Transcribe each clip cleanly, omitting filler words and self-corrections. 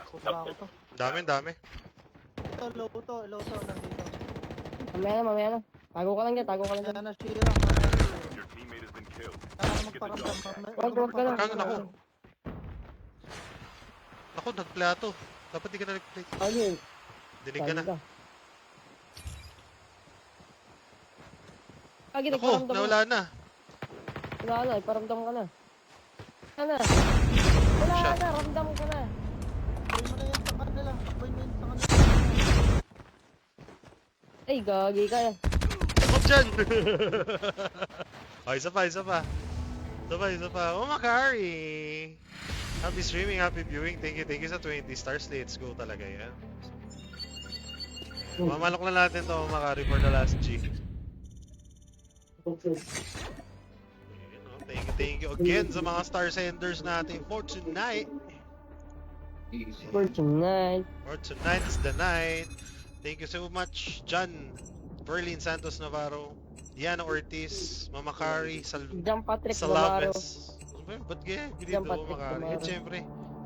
Kukuha ko to. Dami, dami. Ito, low to, nandito. Mamaya na. Tago ka lang dyan, tago ka lang dyan. Kaya na Shira. Your teammate has been killed. Kaya magparamdam. Huwag ka lang. Kano, naku. Ako, nagplato. Dapat di ka na nag-plate. Ano yun? Dinig ka na. Agi, Ako, nagparamdam ka. nawala na. Wala na, iparamdam ka na. Wala na. Wala Shot. na, ramdam ka na. Boy mo na yan sa kanila. Boy mo yan sa kanila. Ay, gagi ka. Ako dyan! Oh, isa pa. Isa pa. Oh, Makari! Happy streaming, happy viewing. Thank you sa 20 stars. Let's go talaga yan. Mamalok na natin to, Makari, for the last G. Okay. Ayun, oh. Thank you again sa mga star senders natin for tonight. For tonight. For tonight is the night. Thank you so much, John, Berlin Santos Navarro, Diana Ortiz, Mama Kari, John Patrick Navarro. Salaves. Ba't ganyan? Dito, John Patrick Mama Kari. Navarro. At syempre,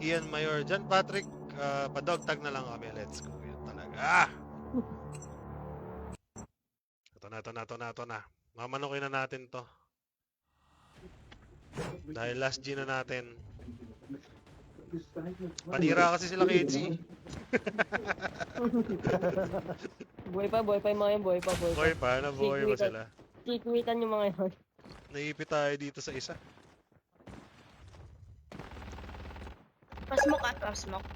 Ian Mayor, John Patrick, pa-dog tag na lang kami. Let's go. Yun talaga. Ito na. Mamanokin na natin to. Dahil last G na natin. Panira kasi sila Kenzie. Buhay pa yung mga yan, buhay pa. Boy pa, nabuhay pa sila. Kikwitan yung mga yan. Naipit tayo dito sa isa. Pa-smoke at pa-smoke.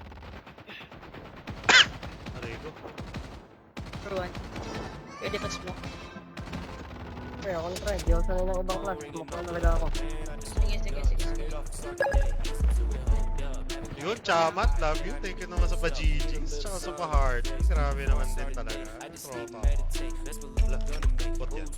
Ano ito? For one. Pwede pa-smoke. Kaya ako na-try, di ako sanay ng ibang class. Smoke lang talaga ako. Sige. Yun, Chamat, love you. Thank you naman sa pa-GGs. Tsaka sa pa-heart. Grabe naman din talaga. Tropa ko. Ba't yan?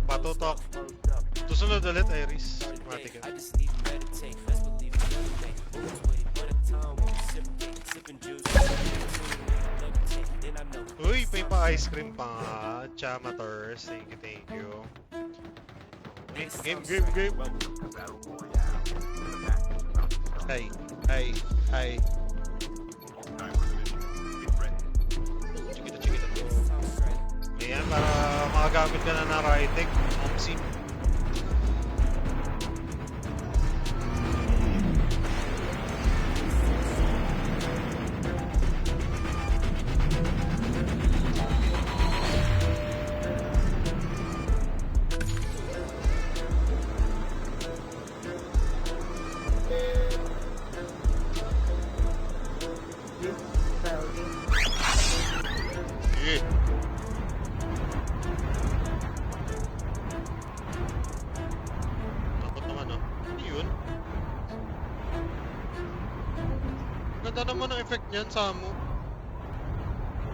Patutok. Susunod ulit, Iris. Matik yan. Uy, may pa-ice cream pa nga. Chamators. Thank you. Game. Hi. Chikita. Ayan, para makagamit ka na ng Rytec, Omsi. Sige. Takot naman, oh. Ano yun? Ganda naman ang effect niyan, Samu.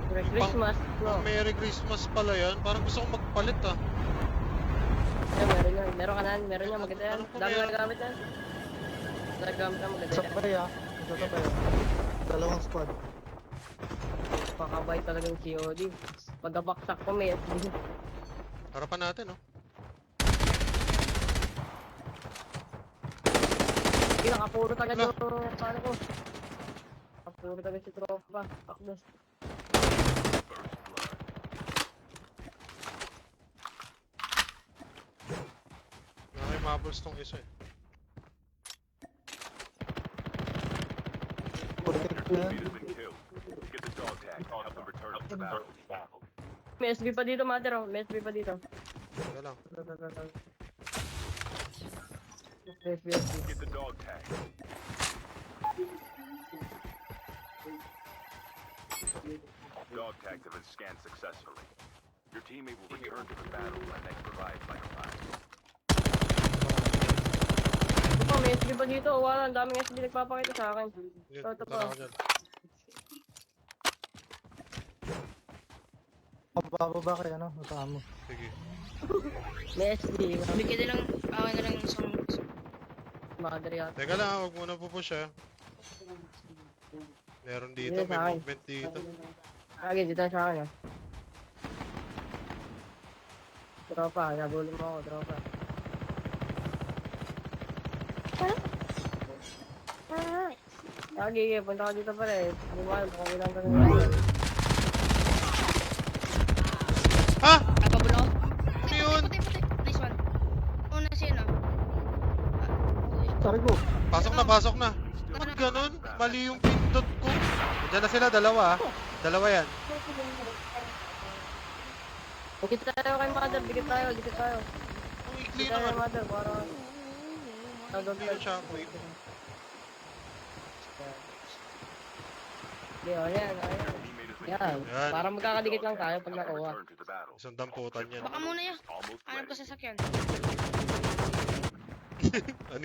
Merry Christmas. No. Merry Christmas pala yan. Parang gusto kong magpalit, ah. Ay, meron yan. Meron yan. Maganda yan. Ano po Dami meron? nagamit yan. Nagamit yan, maganda yan. Sabay ah. Sabay. Dalawang squad. Pakabay talagang COD. Pagkabaksak ko may SD. Harapan natin, oh. Hindi, nakapuro tagad yung paano ko. Nakapuro tagad si tropa. Akdos. Nakay-maples tong isa, eh. Protect na yan. Teammate has been killed. Get the dog tag. Help them return to the battle. May SB pa dito, Mother. Oh. May SB pa dito. Teka lang. SB. Get the dog tag. Dog tags have been scanned successfully. Your teammate will return to the battle when next revived by arrives. Ito pa, may SB pa dito. Wala, ang daming SB nagpapakita sa akin. Yun, Ito punta pa. na ako dyan. Pababa kayo, ano? Kasama mo. Sige. May SB. Bigyan na lang, akin na lang yung isang... Mother yata. Teka lang, huwag muna pupush ha. Meron dito, Yes, may akin. movement dito. Lagi, dito na sa akin ah. Tropa, nabulong mo ako, tropa. Lagi, punta ka dito pala eh. Hindi mo alam kung ilang ganun yun. Ha? Ay, pabulo ko. Ano yun? Puti. Nice one. Una siya, no? Sorry ko. Pasok na. Ba't ganun? Mali yung pindot ko. Diyan na sila, dalawa ah. Dalawa yan. Bigit tayo kay mother, bigit tayo. Ang ikli Bigit tayo kay naman. mother, para... Hindi yung shockwave. Hindi, oh, yan. Teammate is Yan. Yan. Para magkakadikit lang tayo pag nakuha. return to the battle. Isang damputan yan. Baka muna yan. Almost Hanap ko ready. sa sakyan. Ano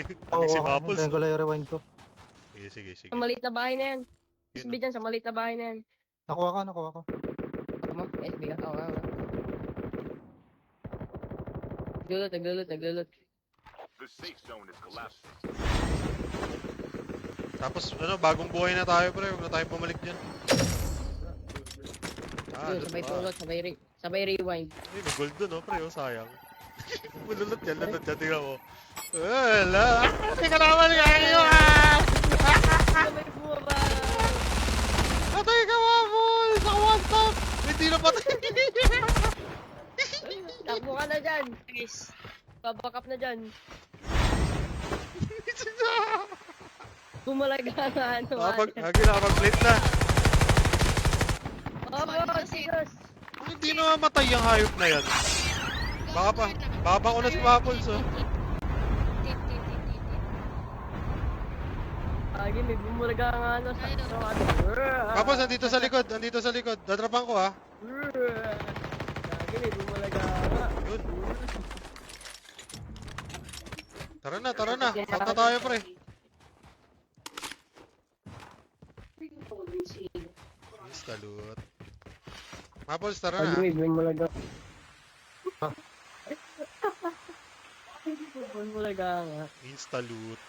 si Oo, Maples? Hindi ko lang i-rewind ko. Sige. Sa maliit na bahay na yan. Yun, SB dyan, sa maliit na bahay na yan. Nakuha ko. Ano mo? SB ka? Oo, oo. Naglulot. The safe zone is collapsing. Tapos ano, bagong buhay na tayo pre. Huwag na tayo bumalik dyan. Yun, sabay doon tulot, sabay rewind. Ay, may gold dun, oh, pre, oh, sayang. Lulot yan, tingnan mo. Wala. Teka naman, kayo, ah! Sabay bumaba! Patay ka, Mapol! Sa one top! Hindi na patay! Takbo ka na dyan! Guys. Babakap na dyan! Bumalaga na ano. Nakapag-plate na. Oh, Jesus! Hindi na mamatay ang hayop na yan. Baka pa ko na si Maples, oh. Tit. Lagi may bumalaga nga ano sa Maples, andito sa likod. Dadrapang ko, ha. Lagi may bumalaga nga. Yun. Tara na. Punta tayo, pre. Instaloot. Maples, tara Lagi na. may bumalaga. Bumalaga nga. Instaloot.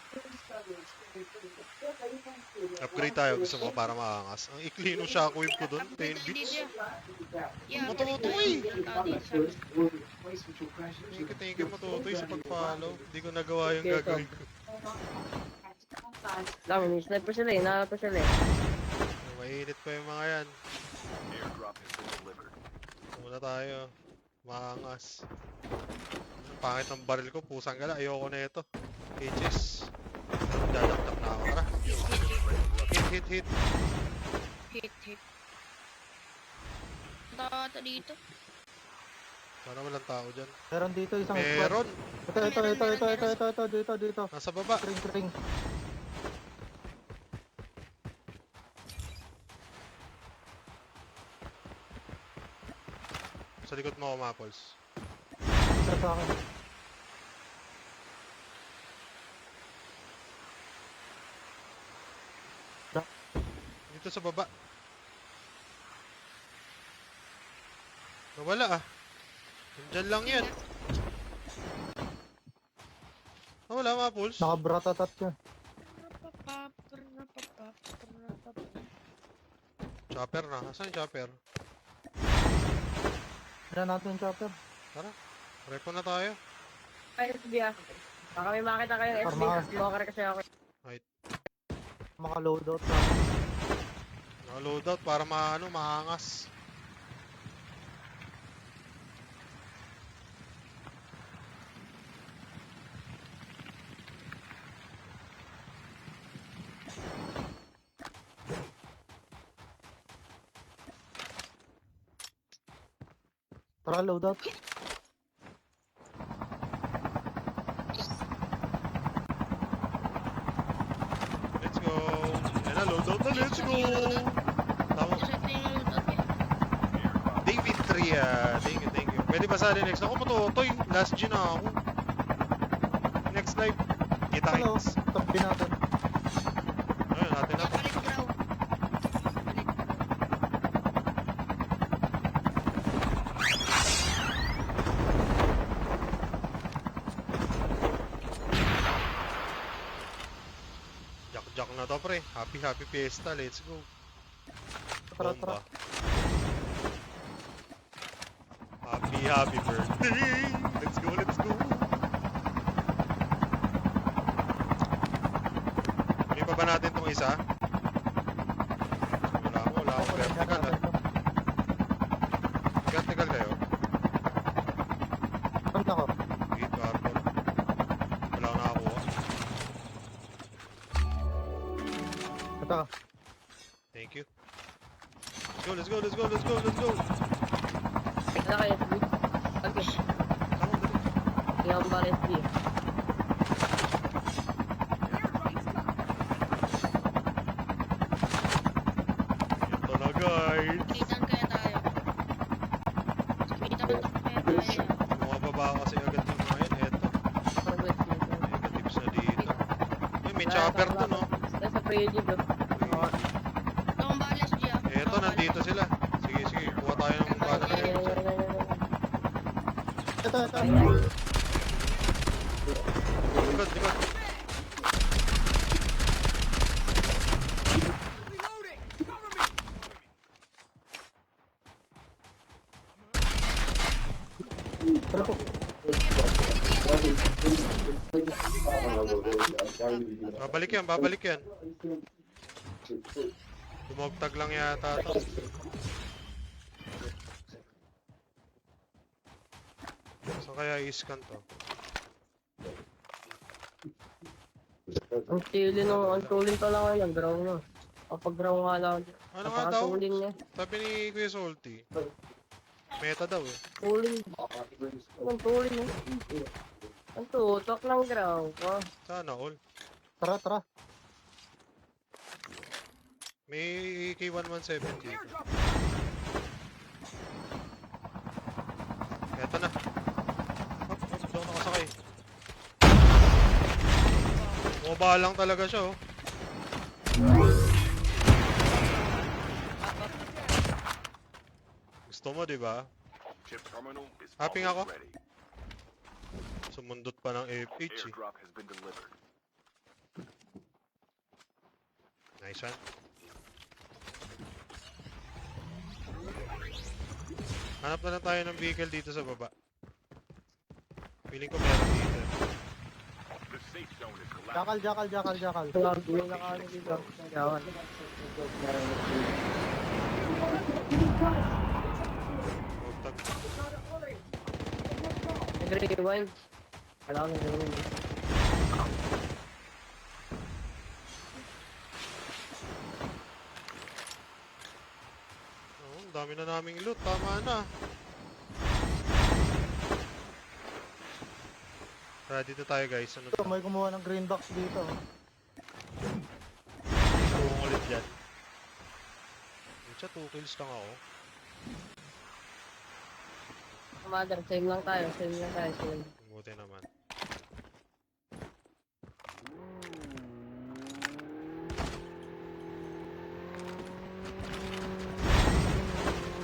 Upgrade tayo, gusto mo para maangas. Ang ikli nung shockwave ko doon, 10 bits. Matutoy! Thank you, Matutoy, sa pag-follow. Hindi ko nagawa yung gagawin ko. Lang, may sniper sila eh. Nakapa sila eh. Mainit pa yung mga yan. Airdrop has been delivered. Muna tayo. Maangas. Ang pangit ng baril ko, pusang gala. Ayoko na ito. HS. Dadaktak na ako. Tara. Hit. Hit. Tata dito. Sana walang tao dyan. Meron dito isang squad. Meron! Ito. Dito. Nasa baba. Ring. Sa likod mo ako, Maples. Ito sa akin. Dito sa baba. Nawala ah. Nandyan lang yan. Nawala, Maples. Nakabratatat yun. Chopper na. Asan yung chopper? Tira natin yung chopper. Tara. Repo na tayo. Ay, SB ah. Baka may makita kayong SB. Arma. Smoker kasi ako. Mga loadout na. Naka-loadout para maangas. Tara, loadout. Let's go. Ayan na, loadout na. Let's go. Tama. Set na yung loot up eh. David 3 ah. Thank you. Pwede ba sa next? Ako matutoy. Last G na ako. Next live. Kita Hello, kits. tabi natin. Ayun, natin na. Palit brow. Palit brow. Jack na to pre. Happy fiesta. Let's go. Tara, tara. Bomba. Happy birthday. Let's go. Kunin pa ba natin tong isa? Wala akong vertical ah. Vertical kayo? Ano ako? Wait, carbon. Wala akong nakakuha. Ito. Thank you. Let's go. Ito na kayo, SB. Okay. Tama, dali. Hindi ako ba SB? Ito na guys. Kitan kaya tayo. Kitan kaya tayo. Bumababa kasi agad yung mga yan. Eto. Negatives na dito. Uy, may chopper to no. Nasa pre-edit bro. Itong balas Gia. Eto, nandito sila. Sige. Kuha tayo ng bala na yun. Ito. Likod. Tara po. Babalik yan. Dumagtag lang yata to. Saan kaya i-scan to? Ang tili nung ang tuling pala ngayon, draw na. Kapag draw nga lang. Ano nga daw? Napakatuling niya. Sabi ni Kuya Salty. Meta daw eh. Tuling. Anong tuling eh? Ang tutok ng draw ko. Sana all. Tara. May AK-117 dito. Eto na. Hop, doon nakasakay. Mobile lang talaga siya oh. Gusto mo diba? Chip terminal is Happy nga ako. almost ready. Sumundot pa ng FH eh. Airdrop has been delivered. Nice one. Hanap na lang tayo ng vehicle dito sa baba. Feeling ko meron dito. The safe zone is collapsed. Jakal. Tuloy na kami dito. Yawan. Huwag tag. Nag-rewind. Wala ko nag-rewind. Oh, ang dami na naming loot. Tama na. Tara, dito tayo guys. Ano Ito, may kumuha ng green box dito. Tawang ulit dyan. Siya, 2 kills lang ako. Mother, save lang tayo. Save. Buti naman.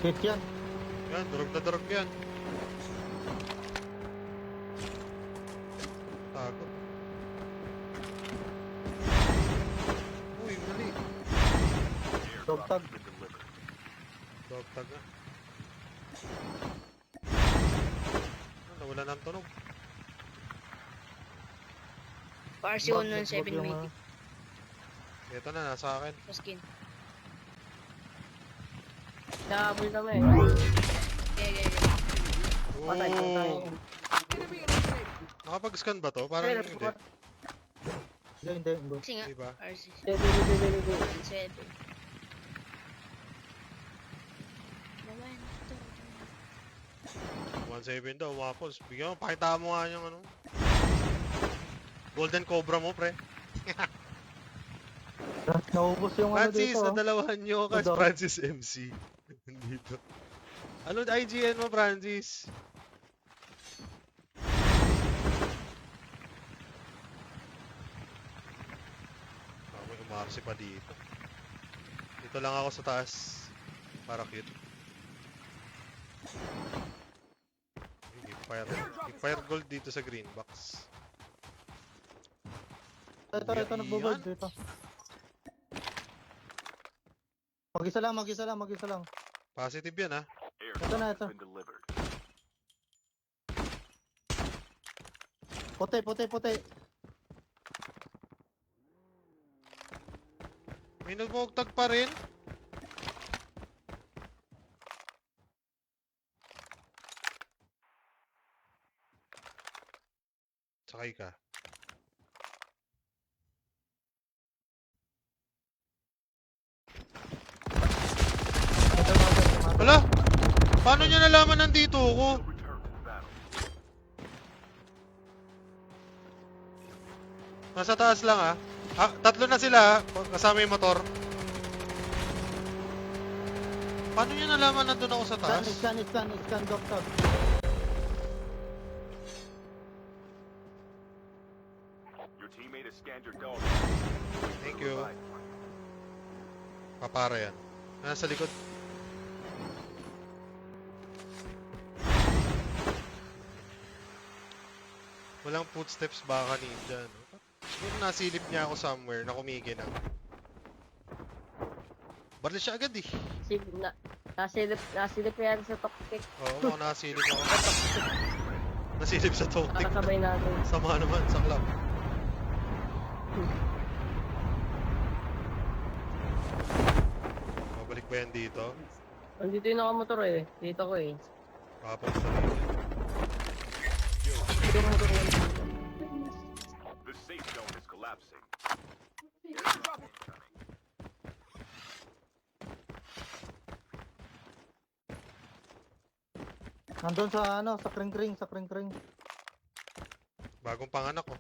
Hit yan. Yan, durog yan. Tago. Uy, mali. Dog tag. Been delivered. Dog tag na. Nawala ng tunog. RC Bug 117 yung, may Ito na, nasa akin. skin. Nakabul kami. Yeah. Patay. Oh! Nakapag-scan ba to? Parang hindi. Hindi. Kasi nga, Diba? RC Save. 117. Naman, ito. 1.7 daw, wapos. Bigyan mo, pakita mo nga yung ano. Golden Cobra mo, pre. Naubos yung ano Francis, dito. nadalawahan nyo kasi Ito. Francis MC. Dito. Ano IGN mo, Francis? Marcy pa dito. Dito lang ako sa taas. Para cute. Fire gold dito sa green box. Ito, nagbo-board dito. Mag-isa lang. Positive yan, ha? Ito na, ito. Has been delivered. Puti. May nagmugtag pa rin. Sakay ka. Ito, Mother. Wala! Paano niya nalaman nandito ako? Return to battle. Nasa taas lang, ha? Ah, tatlo na sila, ha? Kasama yung motor. Paano niya nalaman nandun ako sa taas? Scan, doctor. Your teammate has scanned your dog. Thank you. Papara yan. Nasa likod. Walang footsteps baka ninja, no? Siguro nasilip niya ako somewhere na kumikinang. Baril siya agad, eh. Nasilip yan sa top kick. Oo, mukhang nasilip ako. Nasilip sa toktik. Nakasabay natin. Sama naman sa club. Babalik ba yan dito? Andito yung nakamotor eh. Dito ko eh. Papunta dito. Yung motor yun. The safe zone is collapsing. Nandun sa sa kring-kring. Bagong panganak, oh.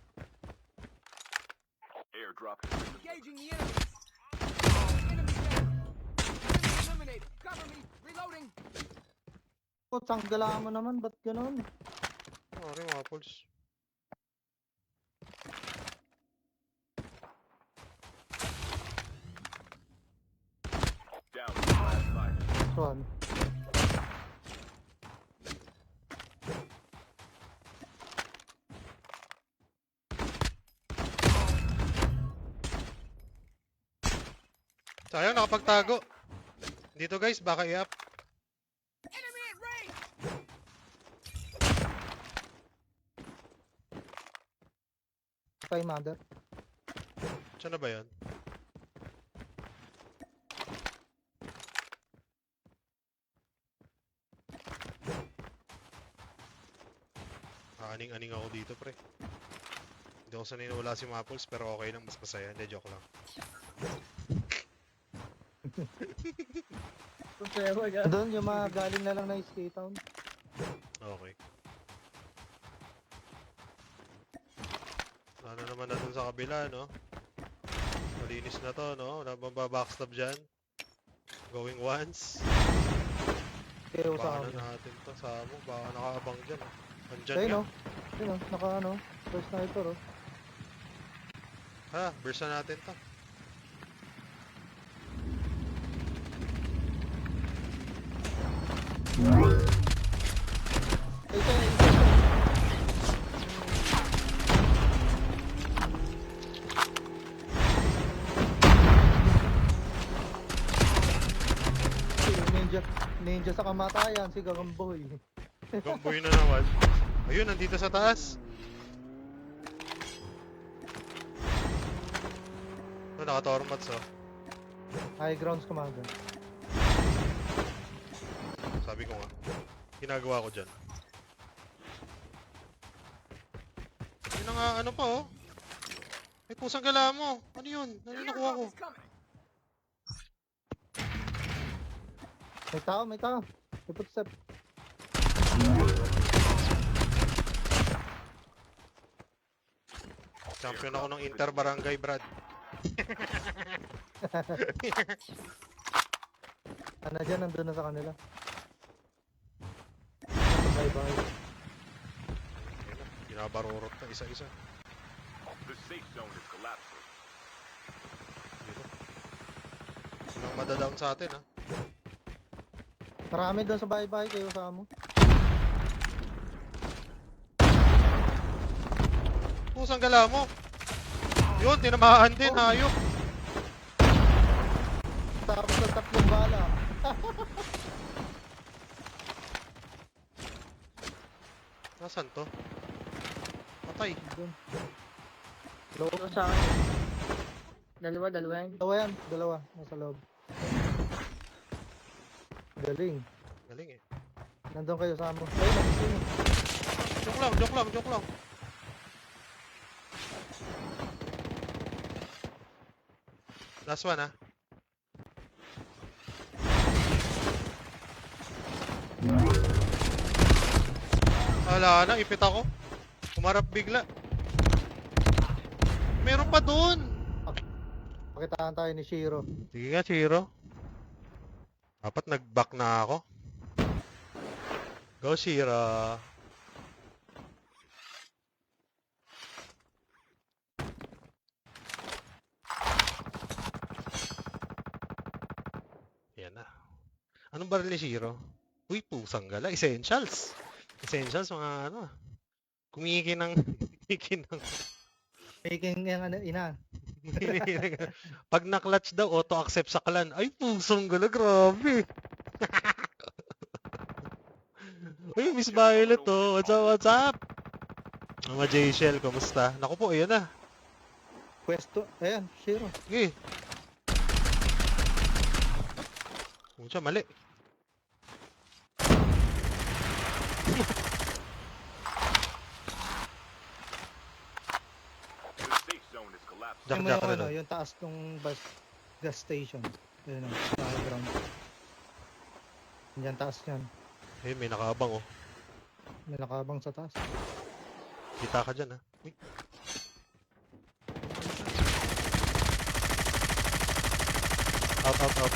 Airdrop has been delivered. Engaging the enemy. Enemy dead. Enemy eliminated. Cover me. Reloading. Tanggalaan mo naman, ba't ganun? Sorry, mga pulse. Down to the last fight. Swan. Sayang, nakapagtago. Dito guys, baka i-up. Enemy at range. Kay Mother. Saan na ba yan? Aning-aning ako dito, pre. Hindi ako sanay na wala si Maples, pero okay lang, mas masaya. Hindi, joke lang. Doon yung mga galing na lang na skate town. Okay. Ano naman na dun sa kabila, no? Malinis na to, no? Wala bang babackstab dyan? Going once. Kaya Baka sa na akin. natin to, Samo. Baka nakaabang dyan. Andyan Ayun nga. o. Ayun o. Naka first sniper o. Ha, burst na natin to. Ninja sa kamatayan, si Gagamboy. Gamboy na naman. Ayun, nandito sa taas. Oh, naka-tormats, oh. High grounds commander. Sabi ko nga. Ginagawa ko dyan. Yun na nga, ano pa, oh. May pusang gala mo. Ano yun? Ano yung nakuha ko? Airdrop is coming. May tao. May footstep. Champion ako ng Inter Barangay, Brad. Ano dyan, nandun na sa kanila. Bye-bye. Ayun na, ginabarurot na isa-isa. The safe zone is collapsing. Dito. Madadown sa atin, ha? Marami doon sa bahay-bahay kayo sa mo. Pusang gala mo. Yun, tinamaan din, hayop. Tapos sa tatlong bala. Nasaan to? Patay. Doon. Low. Ito sa akin. Dalawa yan. Dalawa yan. Dalawa. Nasa loob. Galing. Galing eh. Nandun kayo sa mo. Ay, nagising. Joke lang. Last one, ha? Wala na, ipit ako. Umarap bigla. Meron pa dun! Pakitaan tayo ni Shiro. Sige nga, Chiro. Dapat nag-back na ako. Go, Shiro. Yan na. Anong baril ni Shiro? Uy, pusang gala. Essentials. Essentials, mga ano. Kumiki ng... Making yung ano, ina. Pag na-clutch daw, auto-accept sa clan. Ay, pusang gala. Grabe. Uy, Miss Violet to. What's up? Mga J-Shell, kumusta? Naku po, ayan na. Pwesto. Ayan, Shiro. Sige. Mucha, mali. The safe zone is collapsed. Jack, Yung, jack, ano, ano? yung taas ng bus gas station. Ayun o, sa ground. Yan, taas yan. Eh, may nakaabang, oh. May nakabang sa taas. Kita ka dyan, ha? Uy. Out.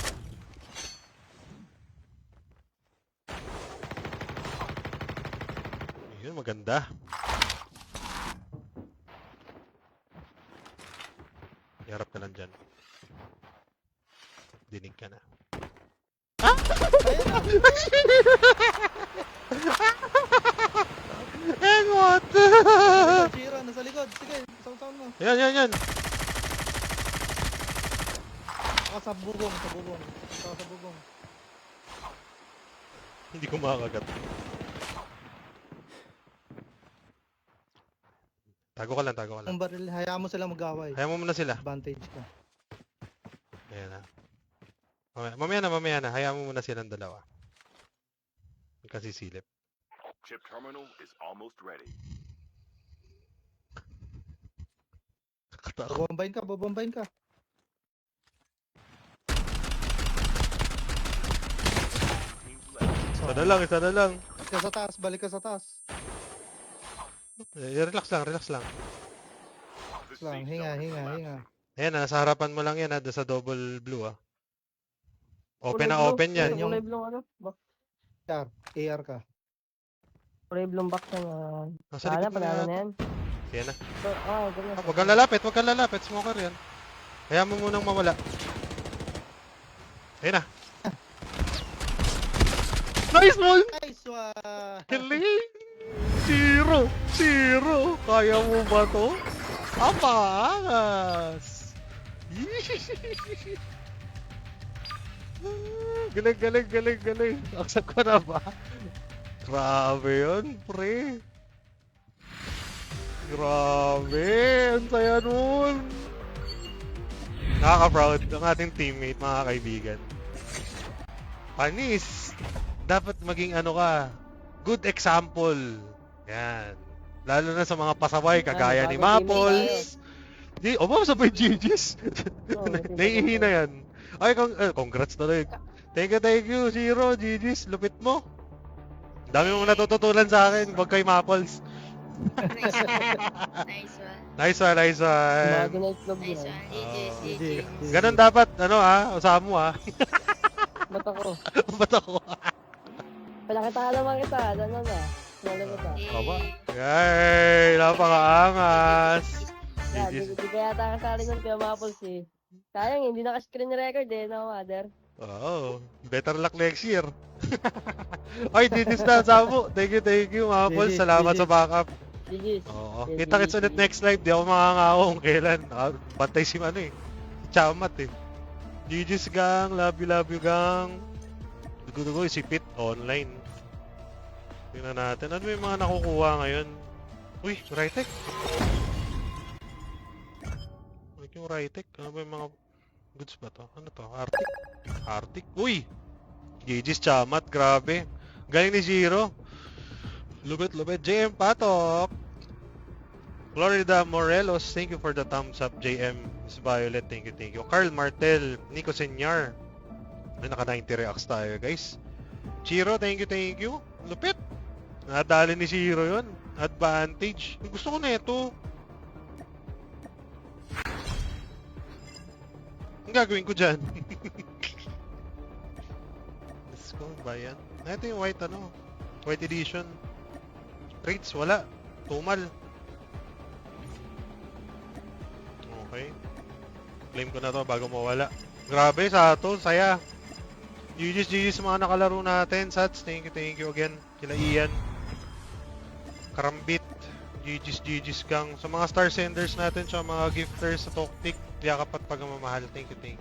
Yun, maganda. Iharap ka lang dyan. Dinig ka na. Engot! Shiro, nasa likod. Sige, sound mo. Yan. Ako sa bubong. Ako sa bubong. Hindi ko makakagat. Tago ka lang. Ang baril, hayaan mo sila mag-away. Hayaan mo muna sila. Advantage ka. Ayan na. Mamaya na. Hayaan mo muna silang dalawa. Kasi silip. Chip terminal is almost ready. Babombahin ka. Teams left. Isa na lang. Balik ka sa taas. Relax lang. The Lang, safe hinga. zone is collapsing. Ayan na, nasa harapan mo lang yan ha, doon sa double blue ha. Open Kulay blue. open yan. Yung- Kulay blue ano? AR ka. Kulay blue box na yan. Nasa Sana, likod mo panalo na na. yan. Ayan na. Ganyan. Huwag kang lalapit. Smoker yan. Hayaan mo munang mawala. Ayan na. Nice one! Nice one! Galing! Zero! Kaya mo ba to? Apangas! Galing! Aksak ko na ba? Grabe yun, pre! Grabe! Ang saya nun! Nakaka-proud ang ating teammate, mga kaibigan. Panis! Dapat maging ano ka, good example. Yan. Lalo na sa mga pasaway, kagaya ni Maples. Sabay GG's. Naiihi na yan. Ay, congrats tuloy. Thank you, Zero, GG's. Lupit mo. Dami mo natututunan sa akin, wag kay Maples. Nice one. Nice one. Imaginate log Nice yun. one. GG. Ganon dapat, usaha mo ha. Ba't ako? Ba't ako? Palakita naman kita. Ano na? Wala kita. Aba. Yay! Napaka-angas. Di kaya yata kasali nun kaya Maples eh. Sayang, hindi naka-screen record eh, no, mother? Oo. Better luck next year. Ay, dinis na, Samu. Thank you, mga Paul. Digis, Salamat sa digis. backup. Digis. Oo. Yes, Kita-kits digis, ulit digis. next live. Di ako makangako kung kailan. Bantay si ano eh. Si Chamat eh. GG's gang. Love you gang. Dugo-dugo, si Pit online. Tingnan natin. Ano yung mga nakukuha ngayon? Uy, Rytek. Uy, yung Rytek. Ano ba yung mga goods ba to? Ano to? Arctic? Arctic? Uy! GG's Chamat, grabe. Galing ni Zero. Lubet. JM Patok. Florida Morelos, thank you for the thumbs up. JM Miss Violet, thank you. Carl Martel, Nico Senyar. Ay, naka 90 reacts tayo, guys. Chiro, thank you. Lupit. Nadali ni Chiro yun. Advantage. Gusto ko na ito. Ang gagawin ko dyan. Let's go, bayan. Ito yung white white edition. Trades, wala. Tumal. Okay. Claim ko na to bago mawala. Grabe, Sato, saya. GG's sa mga nakalaro natin. Sats, thank you again. Kila Ian. Karambit. GG's gang. Sa mga star senders natin, sa mga gifters sa Toktik, yakap at pagmamahal. Thank you.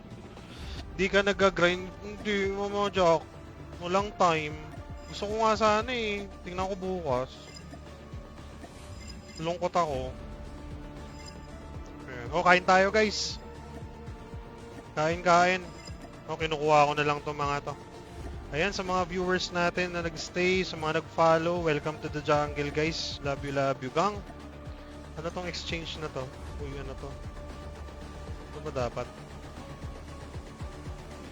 Di ka nag-grind. Hindi, Mama Jack. Walang time. Gusto ko nga sana eh. Tingnan ko bukas. Lungkot ako. Ayan. O, kain tayo guys. Kain. O, kinukuha ko na lang itong mga to. Ayan, sa mga viewers natin na nag-stay, sa mga nag-follow, welcome to the jungle guys. Love you gang. Ano tong exchange na to? Uy, ano to? Ano ba dapat?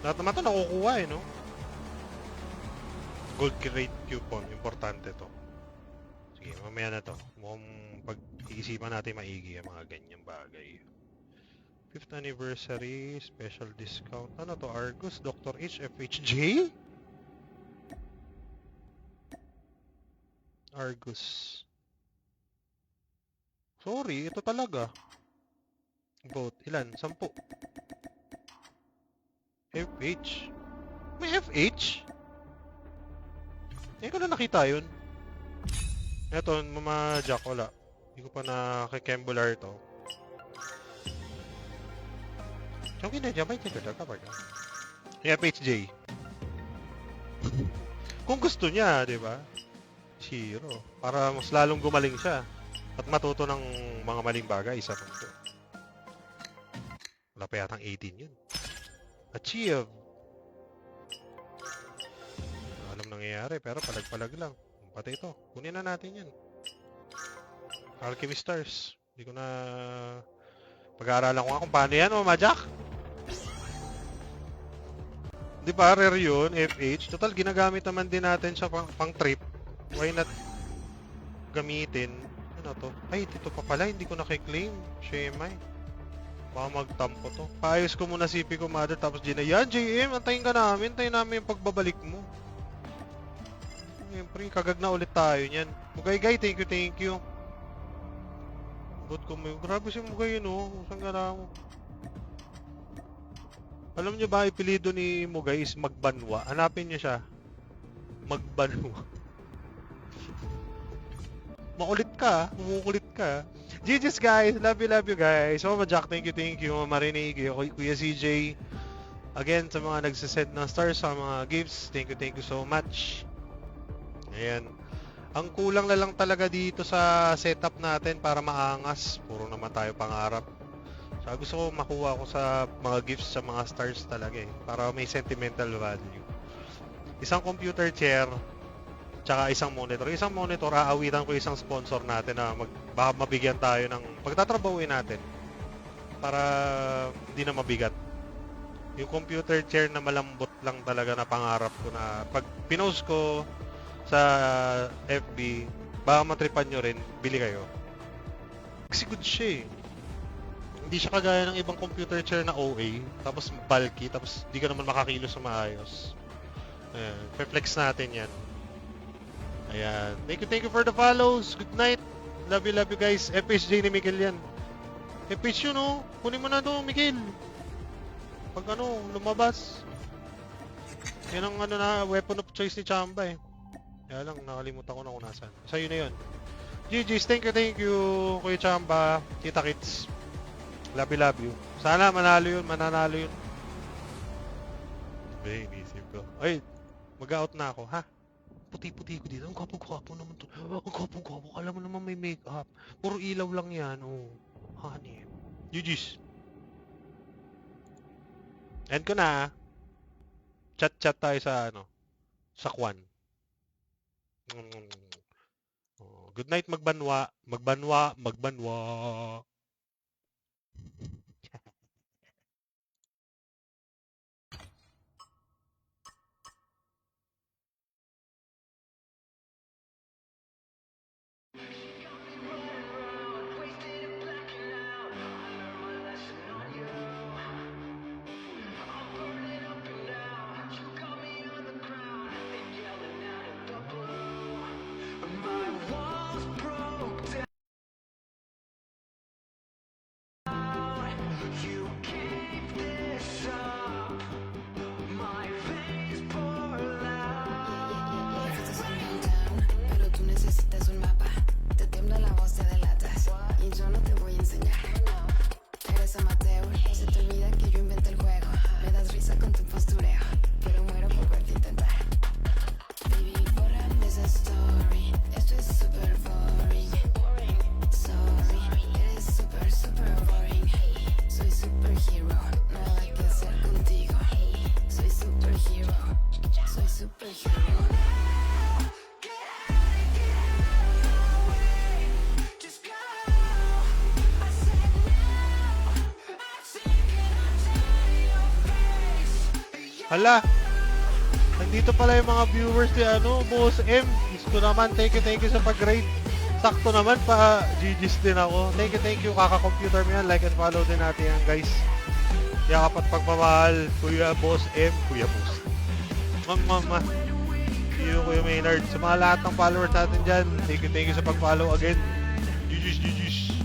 Lahat naman to nakukuha eh, no? Gold crate coupon, importante to. Sige, mamaya na to. Mukhang pag-iisipan natin maigi ang mga ganyang bagay. 5th anniversary, special discount. Ano to? Argus, Dr. H, FHJ? Argus. Sorry, ito talaga. Vote. Ilan? 10. FH. May FH? Hindi ko na nakita yun. Eto, Mama Jack, wala. Hindi ko pa nakikembular to. Okay na dyan, may tindagal ka ba? FHJ. Kung gusto niya, di ba? Shiro. Para mas lalong gumaling siya. At matuto ng mga maling bagay sa mundo. Wala pa yatang 18 yun. Achieve! Alam nangyayari, pero palag-palag lang. Pati ito. Kunin na natin yan. Alchemy Stars. Hindi ko na... Pag-aaralan ko nga kung paano yan, Mama Jack. Di ba, rare yun, FH. Total, ginagamit naman din natin siya pang trip. Why not gamitin? Ano to? Ay, dito pa pala. Hindi ko nakiklaim. Shemay. Baka magtampo to. Paayos ko muna CP ko, mother. Tapos yan, JM, antayin ka namin. Antayin namin yung pagbabalik mo. Siyempre, kagag na ulit tayo niyan. Mugay-gay, thank you. Ba't ko may... Grabe si Mugay yun, oh. Saan ka na mo? Alam niyo ba, ipilido ni Mugay is Magbanwa. Hanapin niyo siya. Magbanwa. Makulit ka, umukulit ka. GG's guys, love you guys. Mama Jack, thank you. Mama Renee, Kuya CJ. Again, sa mga nagsasend ng stars, sa mga gifts, thank you so much. Ayan. Ang kulang na lang talaga dito sa setup natin para maangas. Puro naman tayo pangarap. So, gusto ko makuha ko sa mga gifts sa mga stars talaga eh. Para may sentimental value. Isang computer chair, tsaka isang monitor. Isang monitor, aawitan ko isang sponsor natin na baka mabigyan tayo ng pagtatrabahuin natin. Para hindi na mabigat. Yung computer chair na malambot lang talaga na pangarap ko na pag pinost ko sa FB, baka matripan nyo rin, bili kayo. Kasi good siya eh. Hindi siya kagaya ng ibang computer chair na OA, tapos bulky, tapos di ka naman makakilos sa maayos. Ayan, flex natin yan. Ayan, thank you for the follows. Good night. Love you guys. FHJ ni Miguel yan. FH yun oh. Kunin mo na to, Miguel. Pag ano, lumabas. Yan ang ano na, weapon of choice ni Chamba eh. Kaya lang, nakalimutan ko na kung nasan. Sa'yo na yun. GG's, thank you, Kuya Chamba, Tita Kits. Love you. Sana mananalo yun. May inisip ko. Ay, mag-out na ako, ha? Puti-puti ko dito. Ang gwapo-gwapo naman to. Ang gwapo-gwapo. Alam mo naman may make-up. Puro ilaw lang yan. Oh, honey. GG's. End ko na. Chat-chat tayo sa ano. Sa Kwan. Oh, good night magbanwa. Magbanwa. Pero tú necesitas un mapa. Te tiembla la voz, te delatas. Y yo no te voy a enseñar. Eres amateur, se te olvida que yo inventé el juego. Me das risa con tu postureo, pero muero por verte intentar. Baby, bórrame esa story. Esto es super boring. Sorry, eres super, super boring. Soy superhero, nada que hacer contigo. Soy superhero, soy superhero. Hala! Nandito pala yung mga viewers ni ano, Boss M. Gusto naman, thank you sa pag-rate. Sakto naman, GG's din ako. Thank you, kaka-computer mo yan. Like and follow din natin yan, guys. Yakap at pagmamahal, Kuya Boss M, Kuya Boss. Mama. Kuya Maynard. Sa mga lahat ng followers natin dyan, thank you sa pag-follow again. GG's.